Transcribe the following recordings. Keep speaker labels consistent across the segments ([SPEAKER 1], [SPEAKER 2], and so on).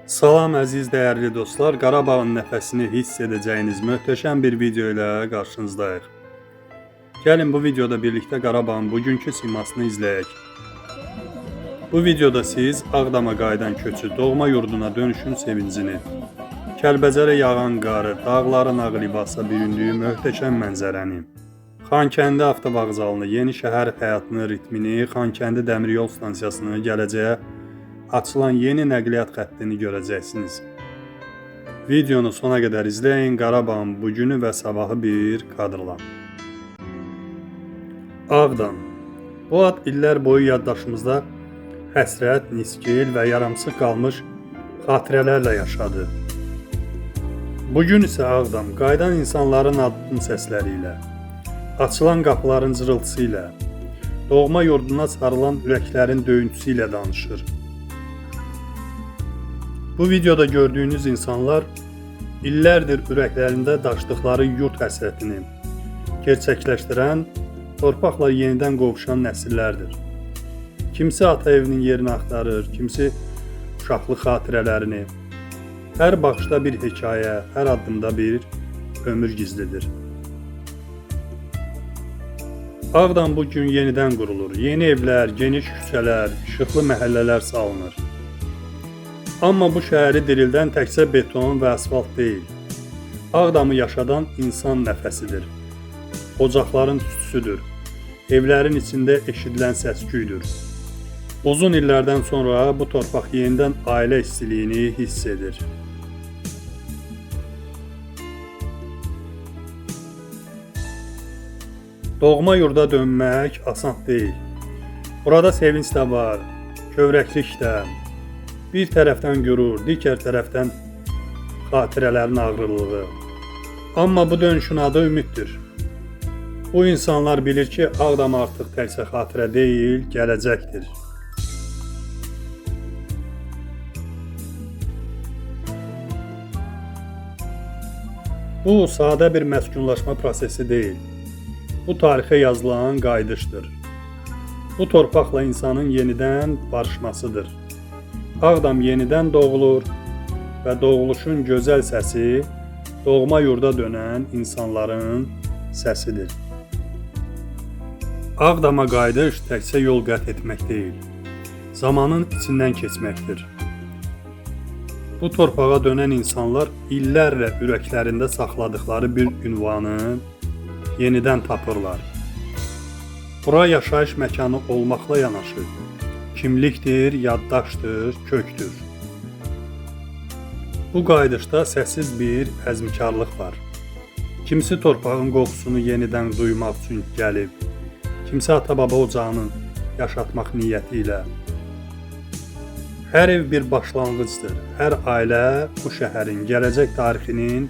[SPEAKER 1] Salam əziz dəyərli dostlar, Qarabağın nəfəsini hiss edəcəyiniz möhtəşəm bir video ilə qarşınızdayıq. Gəlin bu videoda birlikdə Qarabağın bugünkü simasını izləyək. Bu videoda siz Ağdama qayıdan köçü, doğma yurduna dönüşün sevincini, Kəlbəcərə yağan qarı, dağların ağ libasa büründüyü möhtəşəm mənzərəni, Xankəndi avtovağzalını, yeni şəhər həyatının ritmini, Xankəndi dəmiryol stansiyasını, gələcəyə açılan yeni nəqliyyat xəttini görəcəksiniz. Videonu sona qədər izləyin, Qarabağın bugünü və sabahı bir kadrla. Ağdam. Bu ad illər boyu yaddaşımızda həsrət, niskil və yaramsız qalmış xatirələrlə yaşadı. Bugün isə Ağdam, qayıdan insanların addım səsləri ilə, açılan qapıların cırıltısı ilə, doğma yurduna sarılan ürəklərin döyüntüsü ilə danışır. Bu videoda gördüyünüz insanlar illərdir ürəklərində daşdıqları yurt həsrətini gerçəkləşdirən, torpaqla yenidən qovuşan nəsillərdir. Kimisi ata evinin yerini axtarır, kimisi uşaqlıq xatirələrini. Hər baxışda bir hekayə, hər addımda bir ömür gizlidir. Ağdam bugün yenidən qurulur. Yeni evlər, geniş küçələr, işıqlı məhəllələr salınır. Amma bu şəhəri dirildən təkcə beton və asfalt deyil, Ağdamı yaşadan insan nəfəsidir. Ocaqların tüstüsüdür, evlərin içində eşidilən səs-küydür. Uzun illərdən sonra bu torpaq yenidən ailə istiliyini hiss edir. Doğma yurda dönmək asan deyil. Burada sevinç də var, kövrəklik də. Bir tərəfdən qürur, digər tərəfdən xatirələrin ağrılığı. Amma bu dönüşün adı ümiddir. Bu insanlar bilir ki, Ağdam artıq təkcə xatirə deyil, gələcəkdir. Bu, sadə bir məskunlaşma prosesi deyil. Bu, tarixə yazılan qayıdışdır. Bu, torpaqla insanın yenidən barışmasıdır. Ağdam yenidən doğulur və doğuluşun gözəl səsi doğma yurda dönən insanların səsidir. Ağdama qayıdış təkcə yol qət etmək deyil, zamanın içindən keçməkdir. Bu torpağa dönən insanlar illərlə ürəklərində saxladıkları bir ünvanı yenidən tapırlar. Bura yaşayış məkanı olmaqla yanaşı, kimlikdir, yaddaşdır, kökdür. Bu qayıdışda səssiz bir əzmkarlıq var. Kimisi torpağın qoxusunu yenidən duymaq üçün gəlib, kimisi ata-baba ocağını yaşatmaq niyyəti ilə. Hər ev bir başlanğıcdır, hər ailə bu şəhərin gələcək tarixinin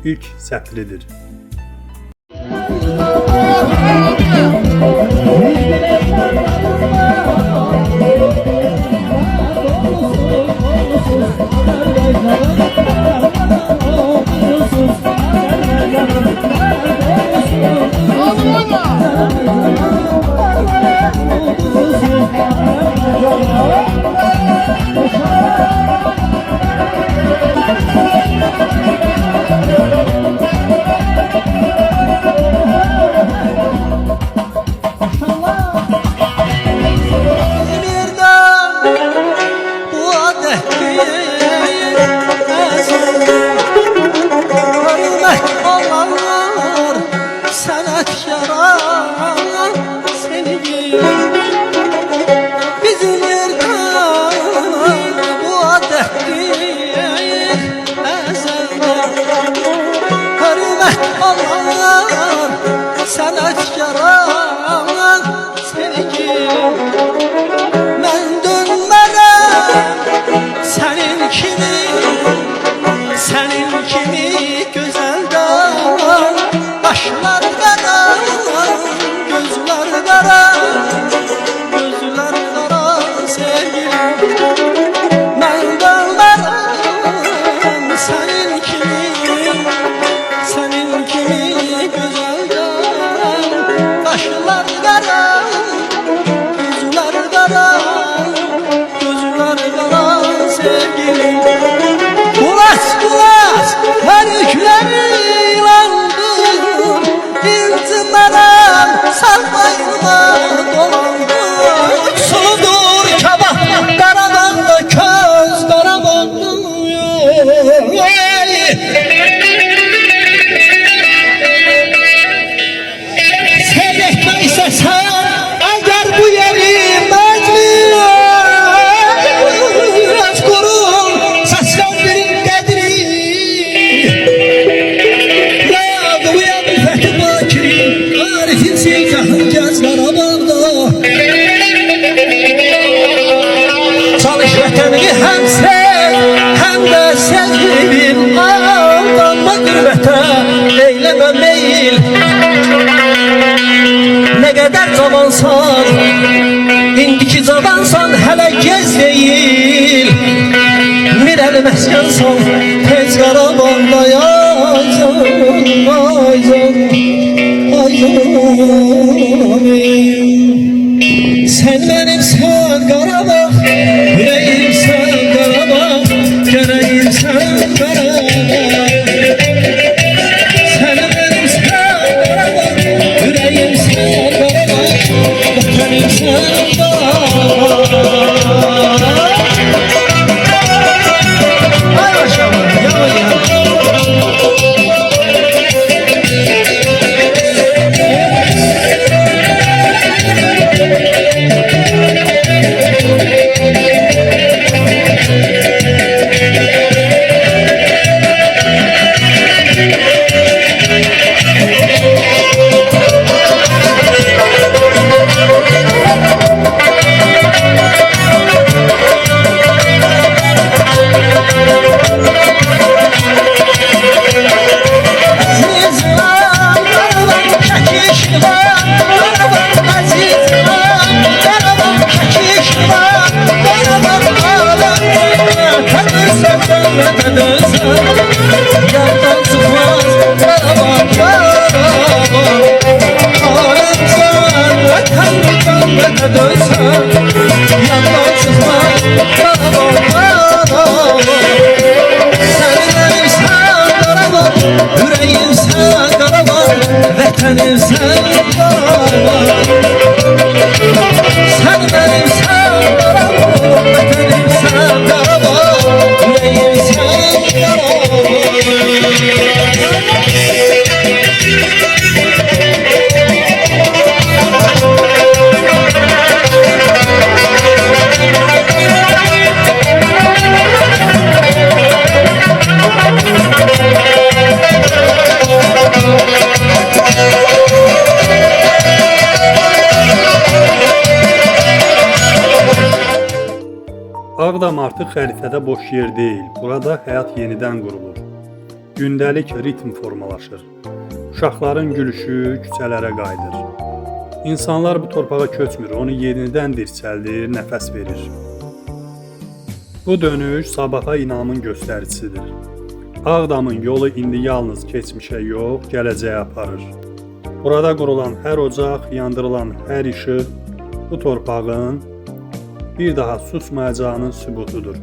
[SPEAKER 1] ilk sətridir.
[SPEAKER 2] sevgilim. Danış vətənini həm sev, həm də sevgilim. Aldanma qürbətə, eyləmə meyil. Nə qədər cavansan, indiki cavansan, hələ gez deyil. Mirəli məskənsan, tez Qarabağda yazan, aycan, aycan. Sen benimsen Qarabağ, yüreğimsen Qarabağ, yüreğimsen Qarabağ. Sen benimsen Qarabağ, yüreğimsen Qarabağ, vətənimsən Qarabağ. Ay maşallah, yavaş yavaş.
[SPEAKER 1] Ağdam artıq xəritədə boş yer deyil. Burada həyat yenidən qurulur. Gündəlik ritm formalaşır. Uşaqların gülüşü küçələrə qayıdır. İnsanlar bu torpağa köçmür, onu yenidən dirçəldir, nəfəs verir. Bu dönüş sabaha inamın göstəricisidir. Ağdamın yolu indi yalnız keçmişə yox, gələcəyə aparır. Burada qurulan hər ocaq, yandırılan hər işıq bu torpağın bir daha susmayacağının sübutudur.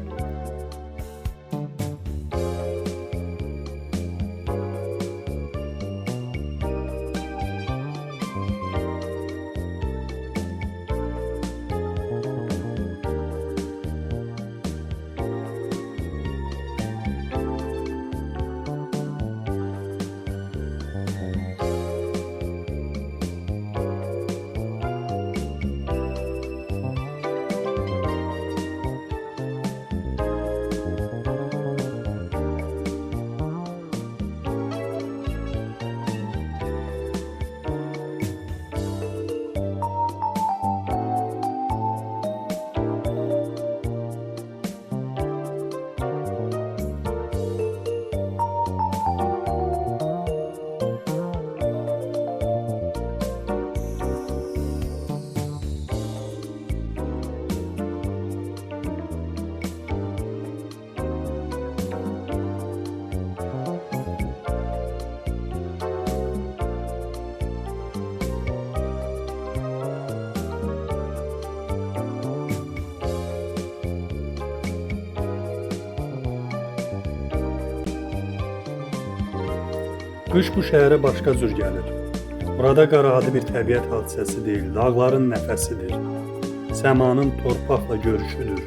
[SPEAKER 1] Qış bu şəhərə başqa cür gəlir. Burada qar adi bir təbiət hadisəsi deyil, dağların nəfəsidir. Səmanın torpaqla görüşüdür.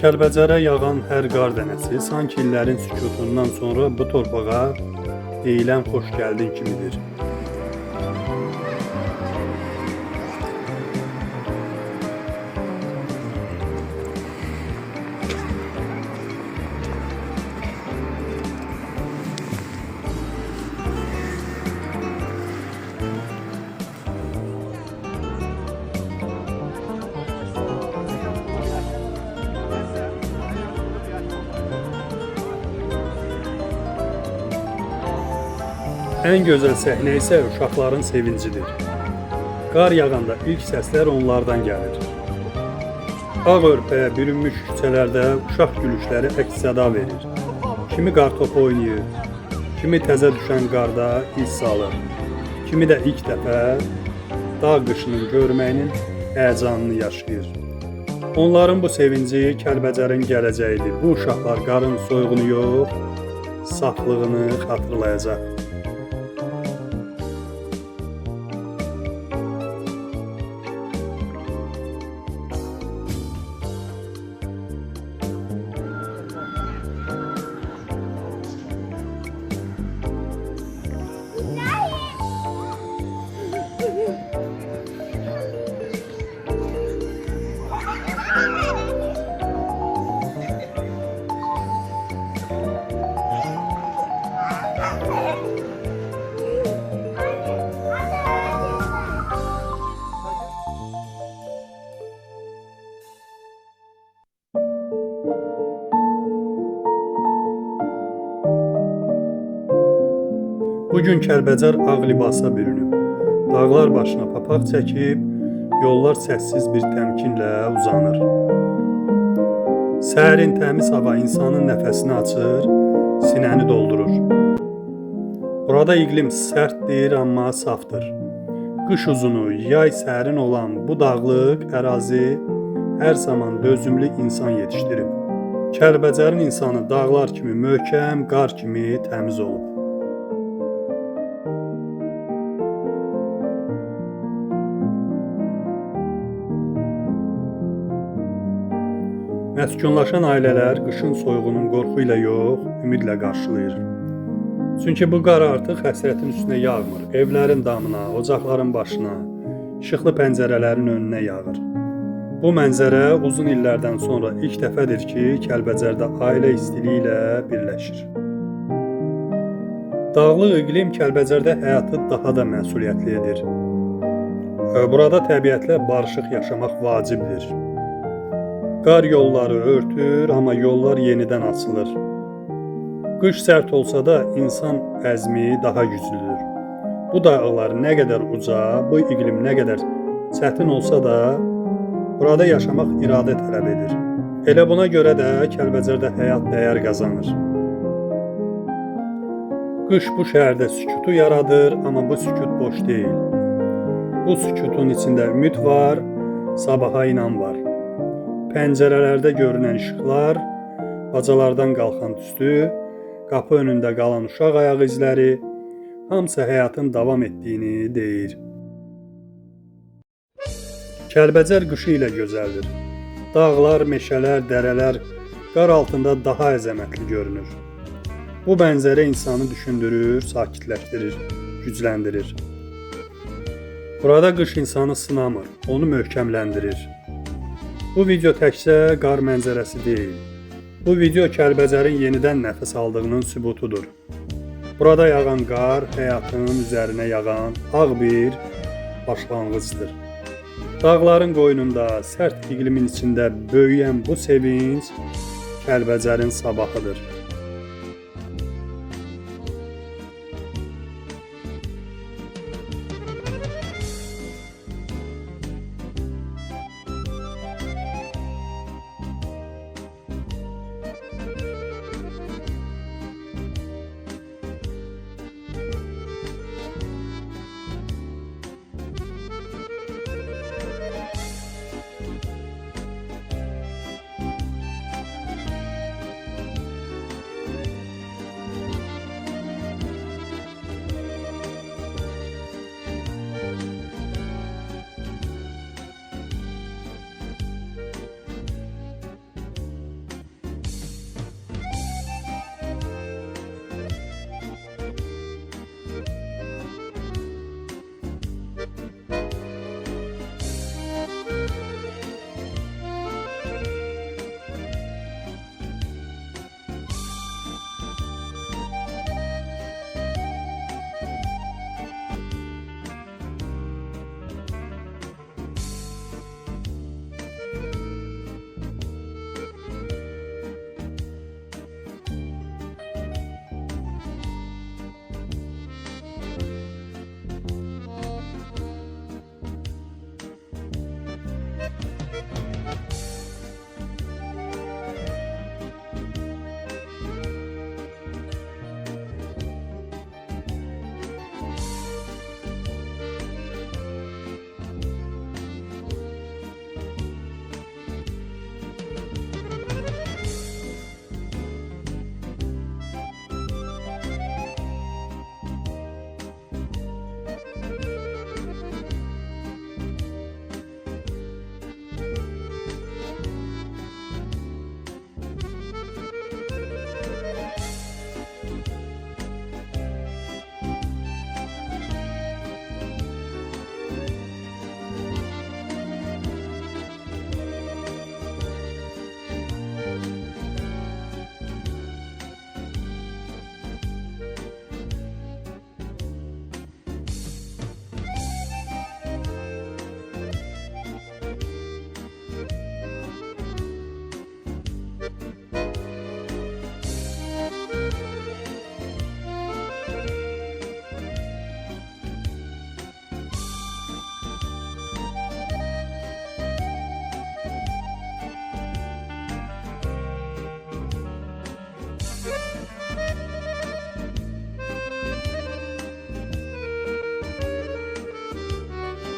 [SPEAKER 1] Kəlbəcərə yağan hər qar dənəsi sanki illərin sükutundan sonra bu torpağa deyilən xoş gəldin kimidir. Ən gözəl səhnə isə uşaqların sevincidir. Qar yağanda ilk səslər onlardan gəlir. Ağ örpəyə bürünmüş küçələrdə uşaq gülüşləri əks-səda verir. Kimi qartopu oynayır, kimi təzə düşən qarda hiss alır, kimi də ilk dəfə dağ qışının görməyinin həyəcanını yaşayır. Onların bu sevinci Kəlbəcərin gələcəyidir. Bu uşaqlar qarın soyuğunu yox, saflığını xatırlayacaq. Bugün Kəlbəcər ağ libasa bürünüb. Dağlar başına papaq çəkib, yollar səssiz bir təmkinlə uzanır. Səhərin təmiz hava insanın nəfəsini açır, sinəni doldurur. Burada iqlim sərtdir, amma safdır. Qış uzunu, yay sərin olan bu dağlıq ərazi hər zaman dözümlü insan yetişdirib. Kəlbəcərin insanı dağlar kimi möhkəm, qar kimi təmiz olub. Məskunlaşan ailələr qışın soyuğunun qorxu ilə yox, ümidlə qarşılayır. Çünki bu qar artıq həsrətin üstünə yağmır, evlərin damına, ocaqların başına, işıqlı pəncərələrin önünə yağır. Bu mənzərə uzun illərdən sonra ilk dəfədir ki, Kəlbəcərdə ailə istiliyi ilə birləşir. Dağlıq iqlim Kəlbəcərdə həyatı daha da məsuliyyətli edir. Burada təbiətlə barışıq yaşamaq vacibdir. Qar yolları örtür, amma yollar yenidən açılır. Qış sərt olsa da insan əzmi daha güclüdür. Bu dağlar nə qədər uca, bu iqlim nə qədər çətin olsa da, burada yaşamaq iradə tələb edir. Elə buna görə də Kəlbəcərdə həyat dəyər qazanır. Qış bu şəhərdə sükutu yaradır, amma bu sükut boş deyil. Bu sükutun içində ümid var, sabaha inam var. Pəncərələrdə görünən işıqlar, bacalardan qalxan tüstü, qapı önündə qalan uşaq ayaq izləri, hamısı həyatın davam etdiyini deyir. Kəlbəcər qışı ilə gözəldir. Dağlar, meşələr, dərələr qar altında daha əzəmətli görünür. Bu mənzərə insanı düşündürür, sakitləşdirir, gücləndirir. Burada qış insanı sınamır, onu möhkəmləndirir. Bu video təkcə qar mənzərəsi deyil. Bu video Kəlbəcərin yenidən nəfəs aldığının sübutudur. Burada yağan qar həyatın üzərinə yağan ağ bir başlanğıcdır. Dağların qoynunda, sərt iqlimin içində böyüyən bu sevinç Kəlbəcərin sabahıdır.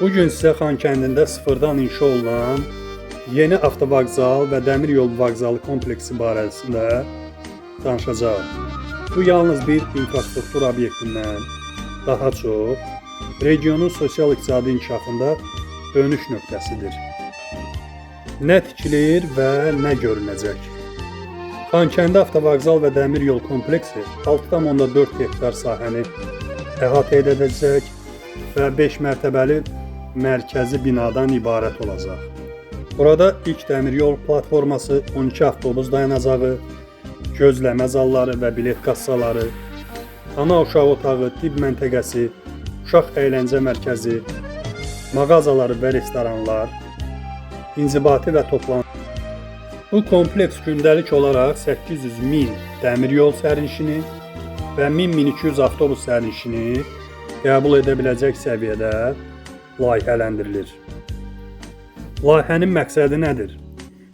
[SPEAKER 1] Bugün sizə Xankəndində sıfırdan inşa olunan yeni avtovağzal və dəmir yol vağzalı kompleksi barəsində danışacağım. Bu yalnız bir infrastruktur obyektindən daha çox regionun sosial-iqtisadi inkişafında dönüş nöqtəsidir. Nə tikilir və nə görünəcək? Xankəndi avtovağzal və dəmir yol kompleksi 6,4 hektar sahəni əhatə edəcək və 5 mərtəbəli mərkəzi binadan ibarət olacaq. Burada ilk dəmir yol platforması, 12 avtobus dayanacağı, gözləmə zalları və bilet kassaları, ana uşaq otağı, tibb məntəqəsi, uşaq əyləncə mərkəzi, mağazaları və restoranlar, inzibati və toplantı. Bu kompleks gündəlik olaraq 800 min dəmir yol sərnişini və 1000-1200 avtobus sərnişini qəbul edə biləcək səviyyədə layihələndirilir. Layihənin məqsədi nədir?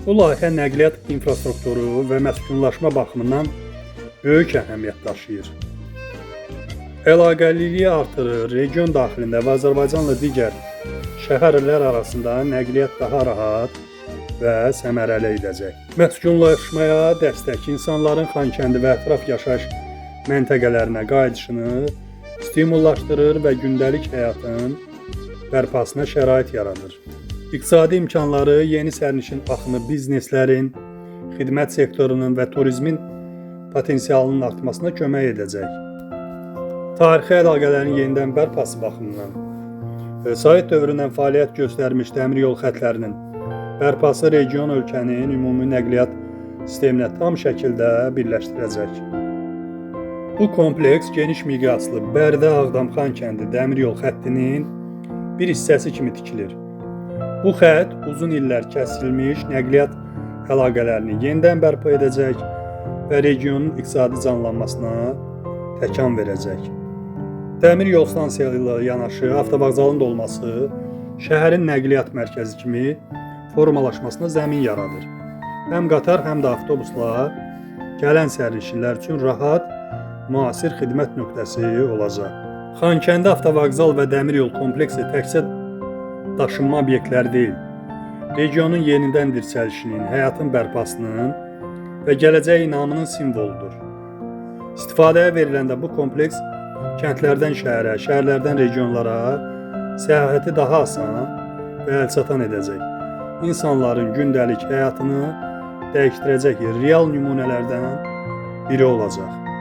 [SPEAKER 1] Bu layihə nəqliyyat infrastrukturu və məskunlaşma baxımından böyük əhəmiyyət daşıyır. Əlaqəliliyi artırır, region daxilində və Azərbaycanla digər şəhərlər arasında nəqliyyat daha rahat və səmərəli edəcək. Məskunlaşmaya dəstək insanların Xankəndi və ətraf yaşayış məntəqələrinə qayıdışını stimullaşdırır və gündəlik həyatın bərpasına şərait yaradır. İqtisadi imkanları, yeni sərnişin axını bizneslərin, xidmət sektorunun və turizmin potensialının artmasına kömək edəcək. Tarixi əlaqələrin yenidən bərpası baxımından Sovet dövründən fəaliyyət göstərmiş dəmir yol xətlərinin bərpası region ölkənin ümumi nəqliyyat sisteminə tam şəkildə birləşdirəcək. Bu kompleks geniş miqyaslı Bərdə-Ağdam-Xankəndi dəmir yol xəttinin bir hissəsi kimi tikilir. Bu xətt uzun illər kəsilmiş nəqliyyat əlaqələrini yenidən bərpa edəcək və regionun iqtisadi canlanmasına təkan verəcək. Dəmir yol stansiyaları ilə yanaşı avtovağzalın da olması şəhərin nəqliyyat mərkəzi kimi formalaşmasına zəmin yaradır. Həm qatar, həm də avtobuslar gələn sərnişinlər üçün rahat, müasir xidmət nöqtəsi olacaq. Xankəndi avtovağzal və dəmir yol kompleksi təkcə daşınma obyektləri deyil, regionun yenidən dirçəlişinin, həyatın bərpasının və gələcək inamının simvoludur. İstifadəyə veriləndə bu kompleks kəndlərdən şəhərə, şəhərlərdən regionlara səyahəti daha asan və əlçatan edəcək. İnsanların gündəlik həyatını dəyişdirəcək real nümunələrdən biri olacaq.